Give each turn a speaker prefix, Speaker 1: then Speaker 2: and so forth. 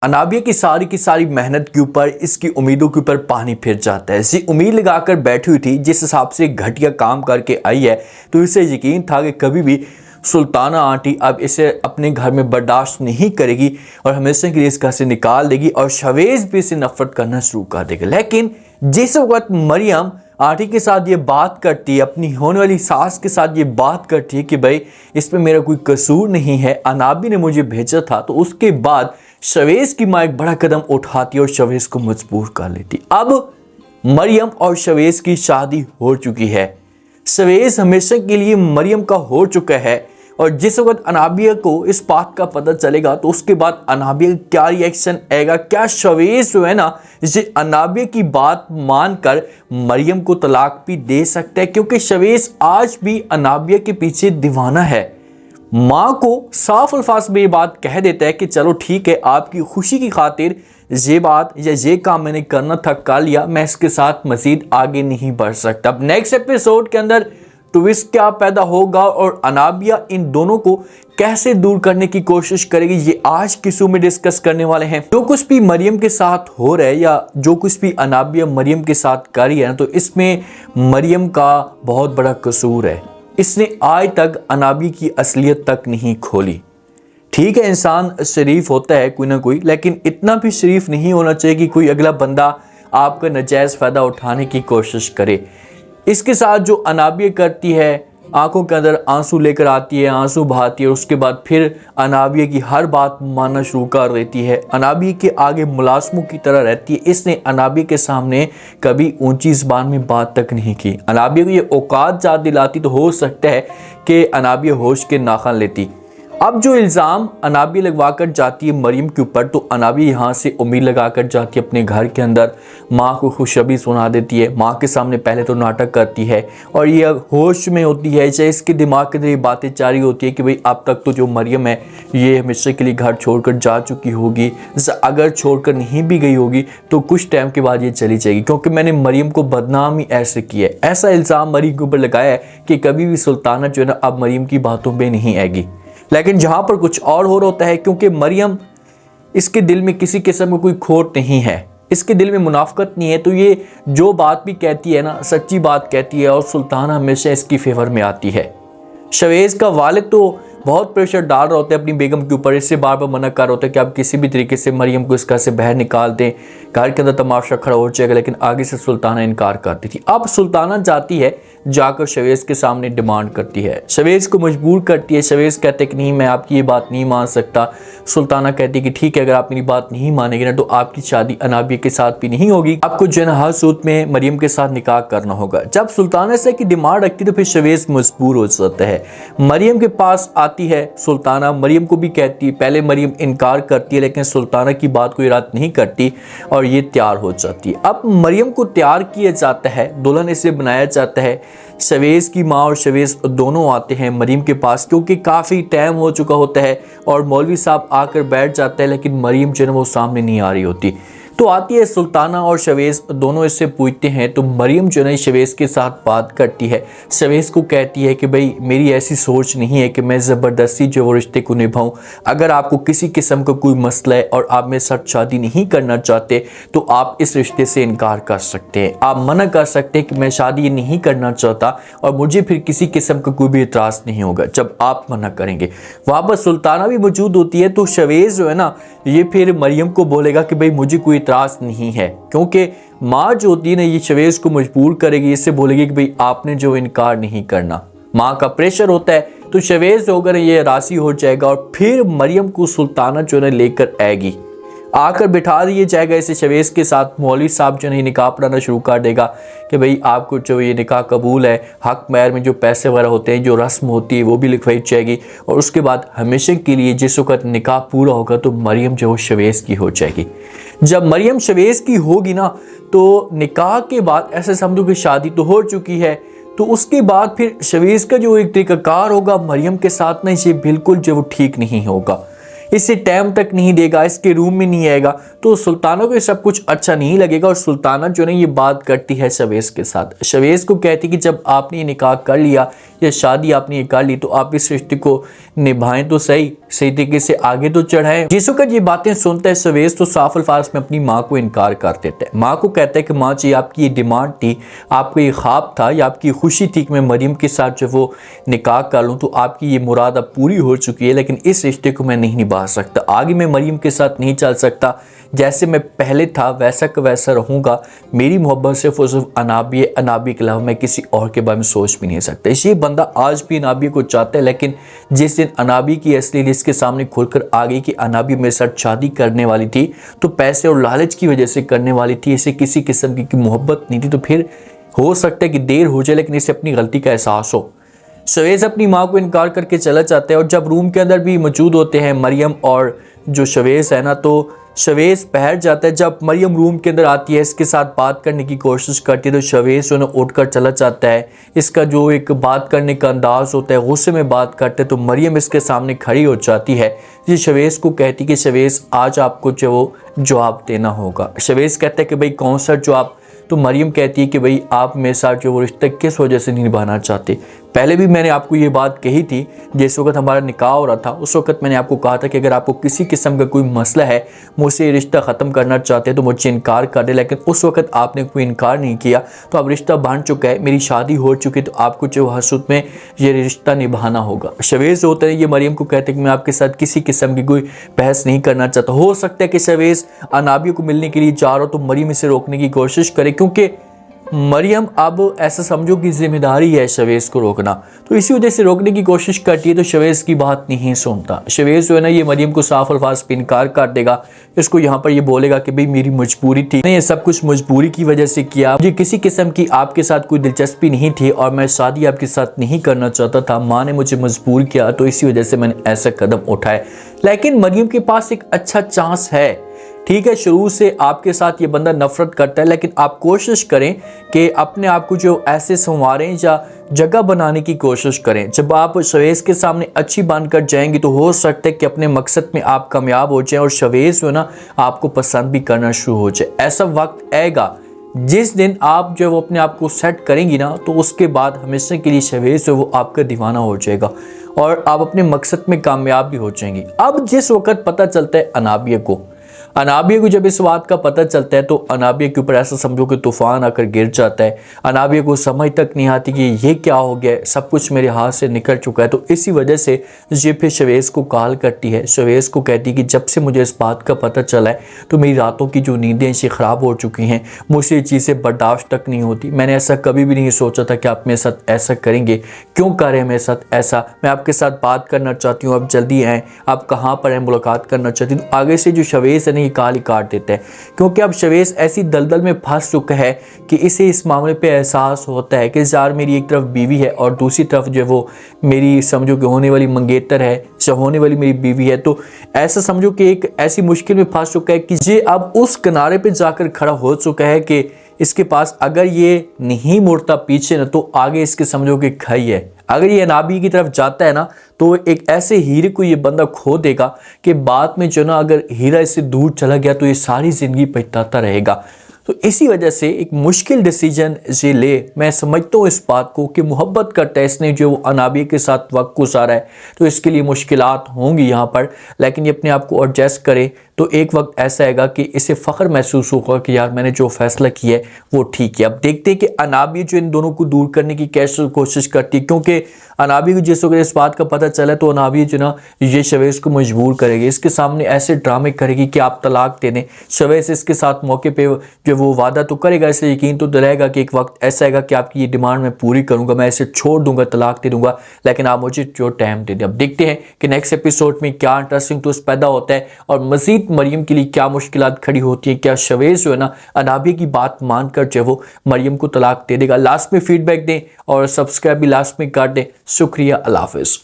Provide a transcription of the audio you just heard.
Speaker 1: अनाबिया की सारी मेहनत के ऊपर, इसकी उम्मीदों के ऊपर पानी फिर जाता है। इसी उम्मीद लगाकर बैठी हुई थी, जिस हिसाब से घटिया काम करके आई है, तो इसे यकीन था कि कभी भी सुल्ताना आंटी अब इसे अपने घर में बर्दाश्त नहीं करेगी और हमेशा के लिए इस घर से निकाल देगी और शवेज भी इसे नफरत करना शुरू कर देगा। लेकिन जिस वक्त मरियम आंटी के साथ ये बात करती है, अपनी होने वाली सास के साथ ये बात करती है कि भाई इसमें मेरा कोई कसूर नहीं है, अनाबी ने मुझे भेजा था, तो उसके बाद शवेज की मां एक बड़ा कदम उठाती और शवेज को मजबूर कर लेती। अब मरियम और शवेज की शादी हो चुकी है। शवेज हमेशा के लिए मरियम का हो चुका है और जिस वक्त अनाबिया को इस बात का पता चलेगा तो उसके बाद अनाबिया क्या रिएक्शन आएगा, क्या शवेज जो है ना इसे अनाबिया की बात मानकर मरियम को तलाक भी दे सकता है, क्योंकि शवेज आज भी अनाबिया के पीछे दीवाना है। माँ को साफ अल्फाज में ये बात कह देता है कि चलो ठीक है, आपकी खुशी की खातिर ये बात या ये काम मैंने करना था कर लिया, मैं इसके साथ मजीद आगे नहीं बढ़ सकता। अब नेक्स्ट एपिसोड के अंदर ट्विस्ट क्या पैदा होगा और अनाबिया इन दोनों को कैसे दूर करने की कोशिश करेगी, ये आज की शो में डिस्कस करने वाले हैं। जो कुछ भी मरियम के साथ हो रहा है या जो कुछ भी अनाबिया मरियम के साथ कर रही है, तो इसमें मरियम का बहुत बड़ा कसूर है। इसने आज तक अनाबी की असलियत तक नहीं खोली। ठीक है, इंसान शरीफ होता है कोई ना कोई, लेकिन इतना भी शरीफ नहीं होना चाहिए कि कोई अगला बंदा आपका नाजायज फायदा उठाने की कोशिश करे। इसके साथ जो अनाबिया करती है, आंखों के अंदर आंसू लेकर आती है, आंसू बहाती है और उसके बाद फिर अनाबिया की हर बात मानना शुरू कर देती है, अनाबिया के आगे मुलाजमों की तरह रहती है। इसने अनाबिया के सामने कभी ऊंची ज़बान में बात तक नहीं की। अनाबिया को ये औकात याद दिलाती तो हो सकता है कि अनाबिया होश के नाखन लेती। अब जो इल्ज़ाम अनाबिया लगवाकर जाती है मरियम के ऊपर, तो अनाबिया यहाँ से उम्मीद लगाकर जाती है अपने घर के अंदर, माँ को खुशखबरी सुना देती है। माँ के सामने पहले तो नाटक करती है और ये होश में होती है, चाहे इसके दिमाग के अंदर ये बातें जारी होती है कि भाई अब तक तो जो मरियम है ये हमेशा के लिए घर छोड़कर जा चुकी होगी, अगर छोड़कर नहीं भी गई होगी तो कुछ टाइम के बाद ये चली जाएगी, क्योंकि मैंने मरियम को बदनाम ही ऐसे किया है। ऐसा इल्ज़ाम मरियम के ऊपर लगाया है कि कभी भी सुल्ताना जो है ना अब मरियम की बातों पर नहीं आएगी। लेकिन जहाँ पर कुछ और हो रहा होता है, क्योंकि मरियम इसके दिल में किसी किस्म की कोई खोट नहीं है, इसके दिल में मुनाफकत नहीं है, तो ये जो बात भी कहती है ना सच्ची बात कहती है और सुल्ताना हमेशा इसकी फेवर में आती है। शवेज का वालिद तो बहुत प्रेशर डाल रहा होता है अपनी बेगम के ऊपर, इससे बार बार मना कर रहा होता है कि आप किसी भी तरीके से मरियम को इस घर से बाहर निकाल दें, घर के अंदर तमाशा खड़ा हो जाएगा, लेकिन आगे से सुल्ताना इनकार करती थी। अब सुल्ताना जाती है, जाकर शवेज के सामने डिमांड करती है, शवेज को मजबूर करती है। शवेज कहते कि नहीं, मैं आपकी ये बात नहीं मान सकता। सुल्ताना कहती है कि ठीक है, अगर आप मेरी बात नहीं मानेंगे ना तो आपकी शादी अनाबिया के साथ भी नहीं होगी, आपको जो है हर सूरत में मरियम के साथ निकाह करना होगा। जब सुल्ताना से की डिमांड रखती तो फिर शवेज मजबूर हो जाता है, मरियम के पास आती है सुल्ताना, मरियम को भी कहती है, पहले मरियम इनकार करती है लेकिन सुल्ताना की बात को रद्द नहीं करती और ये तैयार हो जाती है। अब मरियम को तैयार किया जाता है, दुल्हन इसे बनाया जाता है। शवेज की माँ और शवेज दोनों आते हैं मरियम के पास, क्योंकि काफ़ी टाइम हो चुका होता है और मौलवी साहब आकर बैठ जाते हैं, लेकिन मरियम जो है वो सामने नहीं आ रही होती। तो आती है सुल्ताना और शवेज दोनों इससे पूछते हैं, तो मरियम जो है शवेज के साथ बात करती है। शवेज को कहती है कि भाई मेरी ऐसी सोच नहीं है कि मैं ज़बरदस्ती जो वो रिश्ते को निभाऊं, अगर आपको किसी किस्म का कोई मसला है और आप मेरे साथ शादी नहीं करना चाहते तो आप इस रिश्ते से इनकार कर सकते हैं, आप मना कर सकते हैं कि मैं शादी नहीं करना चाहता और मुझे फिर किसी किस्म का कोई भी इतराज़ नहीं होगा जब आप मना करेंगे। वहाँ पर सुल्ताना भी मौजूद होती है, तो शवेज जो है ना ये फिर मरियम को बोलेगा कि भाई मुझे कोई इतराज़ नहीं है, क्योंकि माँ जो होती है ना ये शवेज को मजबूर करेगी, इससे बोलेगी कि भाई आपने जो इनकार नहीं करना। माँ का प्रेशर होता है तो शवेज होकर ये राजी हो जाएगा और फिर मरियम को सुल्ताना जो है लेकर आएगी, आकर बिठा दिया जाएगा इसे शवेज के साथ। मौलवी साहब जो है निकाह पढ़ाना शुरू कर देगा कि भाई आपको जो ये निकाह कबूल है, हक महर में जो पैसे वगैरह होते हैं, जो रस्म होती है वो भी लिखवाई जाएगी और उसके बाद हमेशा के लिए जिस वक्त निकाह पूरा होगा तो मरियम जो शवेज की हो जाएगी। जब मरियम शवेज की होगी ना तो निकाह के बाद ऐसे समझो कि शादी तो हो चुकी है, तो उसके बाद फिर शवेज का जो एक तरीकाकार होगा मरियम के साथ ना ये बिल्कुल जो वो ठीक नहीं होगा। इसे टाइम तक नहीं देगा, इसके रूम में नहीं आएगा, तो सुल्ताना को ये सब कुछ अच्छा नहीं लगेगा। और सुल्ताना जो है ये बात करती है शवेज के साथ। शवेज को कहती कि जब आपने ये निकाह कर लिया या शादी आपने ये कर ली तो आप इस रिश्ते को निभाएं तो सही तरीके से आगे तो चढ़ाएं। जिस वक्त ये बातें सुनता है शवेज तो साफ अल्फाज में अपनी माँ को इनकार कर देता है। माँ को कहता है कि माँ जी आपकी ये डिमांड थी, आपका ये ख्वाब था या आपकी खुशी थी कि मैं मरियम के साथ जो वो निकाह कर लूँ, तो आपकी ये मुराद अब पूरी हो चुकी है, लेकिन इस रिश्ते को मैं नहीं निभा सकता। आगे मैं मरियम के साथ नहीं चल सकता, जैसे मैं पहले था वैसा का वैसा रहूँगा। मेरी मोहब्बत सिर्फ और सिर्फ अनाबी के अलावा मैं किसी और के बारे में सोच भी नहीं सकता। इसलिए बंदा आज भी अनाबी को चाहता है, लेकिन जिस दिन अनाबी की असली लिस्ट के सामने खुलकर आ गई कि अनाबी मेरे साथ शादी करने वाली थी तो पैसे और लालच की वजह से करने वाली थी, इसे किसी किस्म की मोहब्बत नहीं थी, तो फिर हो सकता है कि देर हो जाए लेकिन इसे अपनी गलती का एहसास हो। शवेज अपनी माँ को इनकार करके चला जाता है और जब रूम के अंदर भी मौजूद होते हैं मरियम और जो शवेज है ना, तो शवेज बहर जाता है। जब मरियम रूम के अंदर आती है, इसके साथ बात करने की कोशिश करती है तो शवेज जो है उठकर चला जाता है। इसका जो एक बात करने का अंदाज होता है, गुस्से में बात करते हैं, तो मरियम इसके सामने खड़ी हो जाती है। ये शवेज को कहती कि शवेज आज आपको जो वो जवाब देना होगा। शवेज कहता है कि भाई कौन सा जवाब? तो मरियम कहती है कि भाई आप मेरे साथ जो वो रिश्ता किस वजह से नहीं निभाना चाहते। पहले भी मैंने आपको ये बात कही थी, जिस वक्त हमारा निकाह हो रहा था उस वक्त मैंने आपको कहा था कि अगर आपको किसी किस्म का कोई मसला है, मुझसे ये रिश्ता ख़त्म करना चाहते हैं तो मुझसे इनकार कर दे, लेकिन उस वक्त आपने कोई इनकार नहीं किया। तो अब रिश्ता बन चुका है, मेरी शादी हो चुकी है, तो आपको जो हसूद में ये रिश्ता निभाना होगा। शवेज होता है ये मरियम को कहते हैं कि मैं आपके साथ किसी किस्म की कोई बहस नहीं करना चाहता। हो सकता है कि शवेज अनाबिया को मिलने के लिए जा रहा हो तो मरियम इसे रोकने की कोशिश करे, क्योंकि मरियम अब ऐसा समझो कि जिम्मेदारी है शवेज को रोकना, तो इसी वजह से रोकने की कोशिश करती है। तो शवेज की बात नहीं सुनता। शवेज जो है ना ये मरियम को साफ अल्फाज पे इनकार कर देगा। इसको यहाँ पर ये बोलेगा कि भाई मेरी मजबूरी थी, मैंने ये सब कुछ मजबूरी की वजह से किया, मुझे किसी किस्म की आपके साथ कोई दिलचस्पी नहीं थी और मैं शादी आपके साथ नहीं करना चाहता था। माँ ने मुझे मजबूर किया तो इसी वजह से मैंने ऐसा कदम उठाया। लेकिन मरियम के पास एक अच्छा चांस है। ठीक है, शुरू से आपके साथ ये बंदा नफरत करता है, लेकिन आप कोशिश करें कि अपने आप को जो ऐसे संवारें या जगह बनाने की कोशिश करें। जब आप शवेज के सामने अच्छी बनकर जाएंगी तो हो सकता है कि अपने मकसद में आप कामयाब हो जाएं और शवेज जो है ना आपको पसंद भी करना शुरू हो जाए। ऐसा वक्त आएगा जिस दिन आप जो वो अपने आप को सेट करेंगी ना, तो उसके बाद हमेशा के लिए शवेज जो वो आपका दीवाना हो जाएगा और आप अपने मकसद में कामयाब भी हो जाएंगी। अब जिस वक्त पता चलता है अनाबिया को जब इस बात का पता चलता है तो अनाबिया के ऊपर ऐसा समझो कि तूफान आकर गिर जाता है। अनाबिया को समझ तक नहीं आती कि ये क्या हो गया, सब कुछ मेरे हाथ से निकल चुका है। तो इसी वजह से ये फिर शवेज को कॉल करती है। शवेज को कहती है कि जब से मुझे इस बात का पता चला है तो मेरी रातों की जो नींदें ये ख़राब हो चुकी हैं, मुझसे ये चीज़ें बर्दाश्त तक नहीं होती। मैंने ऐसा कभी भी नहीं सोचा था कि आप मेरे साथ ऐसा करेंगे। क्यों कर रहे हैं मेरे साथ ऐसा? मैं आपके साथ बात करना चाहती हूँ, आप जल्दी आएँ, आप कहाँ पर हैं, मुलाकात करना चाहती हूँ। आगे से जो शवेज है नहीं काल काट देता है, क्योंकि अब शवेज ऐसी दलदल में फंस चुका है कि इसे इस मामले पे एहसास होता है कि यार मेरी एक तरफ बीवी है और दूसरी तरफ जो वो मेरी समझो कि होने वाली मंगेतर है, होने वाली मेरी बीवी है। तो ऐसा समझो कि एक ऐसी मुश्किल में फंस चुका है कि ये अब उस किनारे पे जाकर खड़ा हो चुका है कि इसके पास अगर ये नहीं मुड़ता पीछे ना तो आगे इसके समझो कि खाई है। अगर ये अनाबी की तरफ जाता है ना तो एक ऐसे हीरे को ये बंदा खो देगा कि बाद में जो ना अगर हीरा इससे दूर चला गया तो ये सारी ज़िंदगी पछताता रहेगा। तो इसी वजह से एक मुश्किल डिसीजन ये ले। मैं समझता हूँ इस बात को कि मोहब्बत करता है इसने जो अनाबिया के साथ वक्त गुजारा है, तो इसके लिए मुश्किलात होंगी यहाँ पर, लेकिन ये अपने आप को एडजस्ट करे तो एक वक्त ऐसा आएगा कि इसे फ़ख्र महसूस होगा कि यार मैंने जो फैसला किया है वो ठीक है। अब देखते हैं कि अनाबिया जो इन दोनों को दूर करने की कैसे कोशिश करती है, क्योंकि अनाबिया को जिस वक्त इस बात का पता चला तो अनाबिया जो ना ये शवेज को मजबूर करेगी, इसके सामने ऐसे ड्रामे करेगी कि आप तलाक दे दें। शवेज इसके साथ मौके पर जो वो वादा तो करेगा, इसलिए यकीन तो दिलाएगा कि एक वक्त ऐसा आएगा कि आपकी ये डिमांड मैं पूरी करूँगा, मैं इसे छोड़ दूंगा, तलाक दे दूंगा, लेकिन आप मुझे जो टाइम दे दें। अब देखते हैं कि नेक्स्ट एपिसोड में क्या इंटरेस्टिंग ट्विस्ट पैदा होता है और मजीद मरियम के लिए क्या मुश्किलात खड़ी होती है। क्या शवेज जो है ना अनाबिया की बात मानकर जो वो मरियम को तलाक दे देगा? लास्ट में फीडबैक दें और सब्सक्राइब भी लास्ट में कर दें। शुक्रिया, अल्लाह हाफिज़।